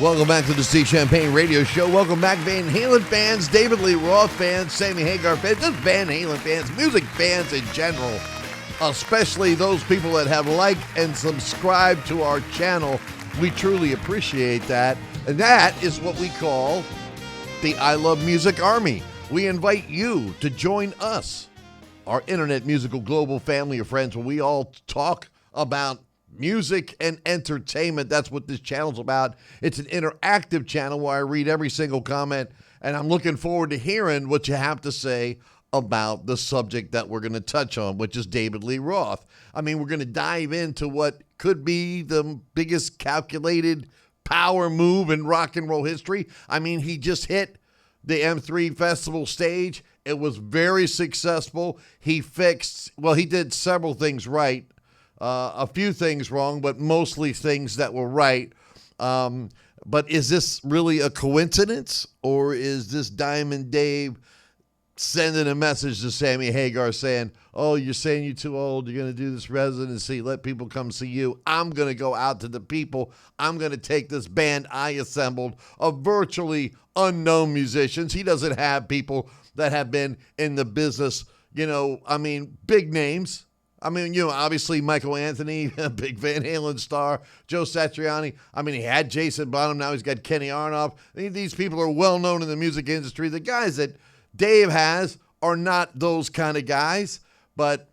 Welcome back to the Steve Champagne Radio Show. Welcome back, Van Halen fans, David Lee Roth fans, Sammy Hagar fans, just Van Halen fans, music fans in general, especially those people that have liked and subscribed to our channel. We truly appreciate that. And that is what we call the I Love Music Army. We invite you to join us, our internet musical global family of friends, where we all talk about music and entertainment. That's what this channel's about. It's an interactive channel where I read every single comment, and I'm looking forward to hearing what you have to say about the subject that we're going to touch on, which is David Lee Roth. I mean, we're going to dive into what could be the biggest calculated power move in rock and roll history. I mean, he just hit the M3 festival stage. It was very successful. He did several things right. A few things wrong, but mostly things that were right. But is this really a coincidence, or is this Diamond Dave sending a message to Sammy Hagar saying, oh, you're saying you're too old, you're going to do this residency, let people come see you. I'm going to go out to the people. I'm going to take this band I assembled of virtually unknown musicians. He doesn't have people that have been in the business, big names. Obviously Michael Anthony, a big Van Halen star, Joe Satriani. He had Jason Bonham. Now he's got Kenny Aronoff. These people are well known in the music industry. The guys that Dave has are not those kind of guys. But,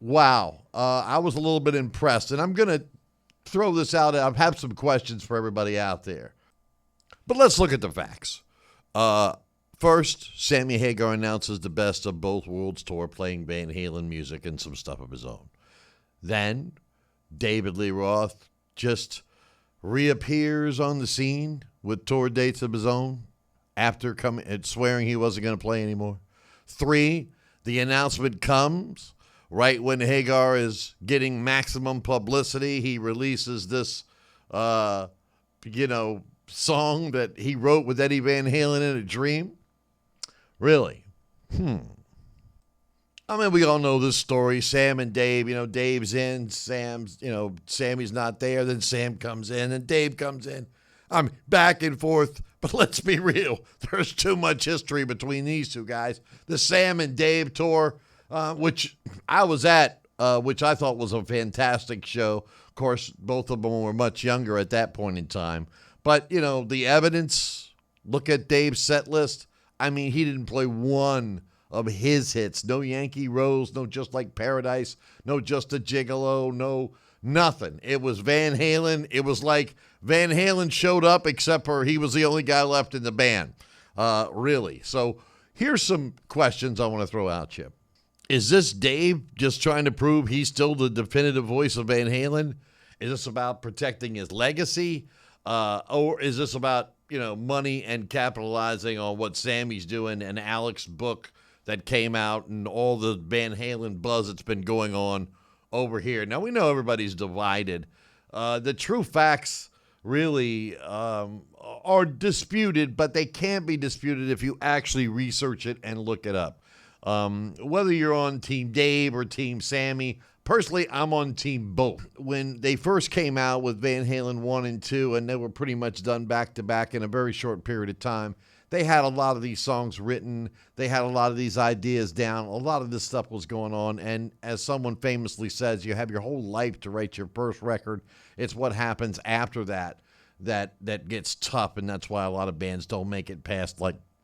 wow, I was a little bit impressed. And I'm going to throw this out. I have some questions for everybody out there. But let's look at the facts. First, Sammy Hagar announces the Best of Both Worlds tour, playing Van Halen music and some stuff of his own. Then, David Lee Roth just reappears on the scene with tour dates of his own after swearing he wasn't going to play anymore. 3, the announcement comes right when Hagar is getting maximum publicity. He releases this, song that he wrote with Eddie Van Halen in a dream. Really? We all know this story. Sam and Dave, Dave's in, Sammy's not there. Then Sam comes in and Dave comes in. Back and forth. But let's be real. There's too much history between these two guys. The Sam and Dave tour, which I was at, which I thought was a fantastic show. Of course, both of them were much younger at that point in time. But, the evidence, look at Dave's set list. He didn't play one of his hits. No Yankee Rose, no Just Like Paradise, no Just a Gigolo, no nothing. It was Van Halen. It was like Van Halen showed up, except for he was the only guy left in the band, really. So here's some questions I want to throw at you. Is this Dave just trying to prove he's still the definitive voice of Van Halen? Is this about protecting his legacy? Or is this about money and capitalizing on what Sammy's doing and Alex's book that came out and all the Van Halen buzz that's been going on over here? Now, we know everybody's divided. The true facts really are disputed, but they can't be disputed if you actually research it and look it up. Whether you're on Team Dave or Team Sammy, personally, I'm on Team both. When they first came out with Van Halen 1 and 2, and they were pretty much done back-to-back in a very short period of time, they had a lot of these songs written. They had a lot of these ideas down. A lot of this stuff was going on, and as someone famously says, you have your whole life to write your first record. It's what happens after that gets tough, and that's why a lot of bands don't make it past,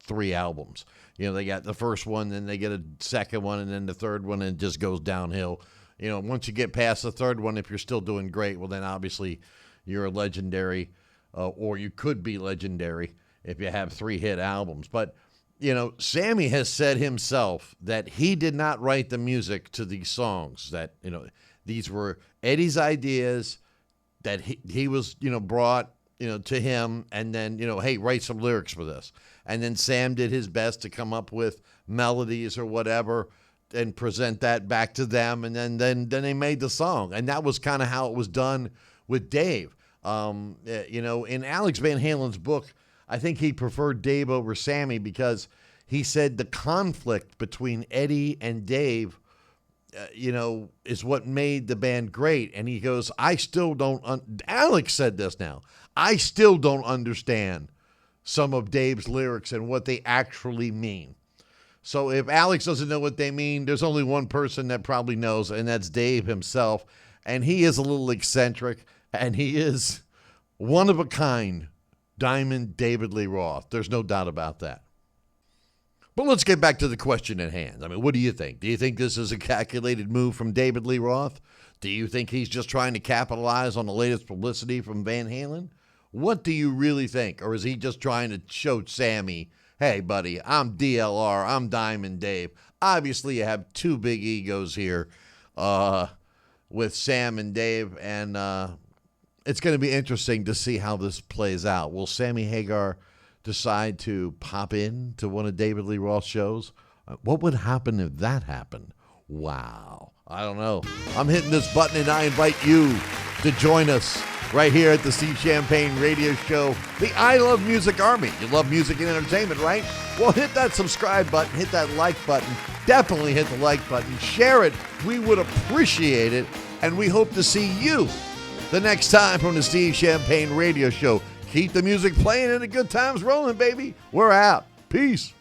3 albums. They got the first one, then they get a second one, and then the third one, and it just goes downhill. Once you get past the third one, if you're still doing great, well, then obviously you're a legendary, or you could be legendary if you have 3 hit albums. But, Sammy has said himself that he did not write the music to these songs, that, these were Eddie's ideas that he was, brought, to him, and then, hey, write some lyrics for this. And then Sam did his best to come up with melodies or whatever and present that back to them, and then they made the song. And that was kind of how it was done with Dave. In Alex Van Halen's book, I think he preferred Dave over Sammy because he said the conflict between Eddie and Dave is what made the band great. And he goes, I still don't, Alex said this now, I still don't understand some of Dave's lyrics and what they actually mean. So if Alex doesn't know what they mean, there's only one person that probably knows, and that's Dave himself. And he is a little eccentric, and he is one of a kind, Diamond David Lee Roth. There's no doubt about that. But let's get back to the question at hand. I mean, what do you think? Do you think this is a calculated move from David Lee Roth? Do you think he's just trying to capitalize on the latest publicity from Van Halen? What do you really think? Or is he just trying to show Sammy, hey, buddy, I'm DLR, I'm Diamond Dave. Obviously, you have two big egos here with Sam and Dave, and it's going to be interesting to see how this plays out. Will Sammy Hagar decide to pop in to one of David Lee Roth's shows? What would happen if that happened? Wow. I don't know. I'm hitting this button, and I invite you to join us right here at the Steve Champagne Radio Show, the I Love Music Army. You love music and entertainment, right? Well, hit that subscribe button, hit that like button. Definitely hit the like button. Share it. We would appreciate it, and we hope to see you the next time from the Steve Champagne Radio Show. Keep the music playing and the good times rolling, baby. We're out. Peace.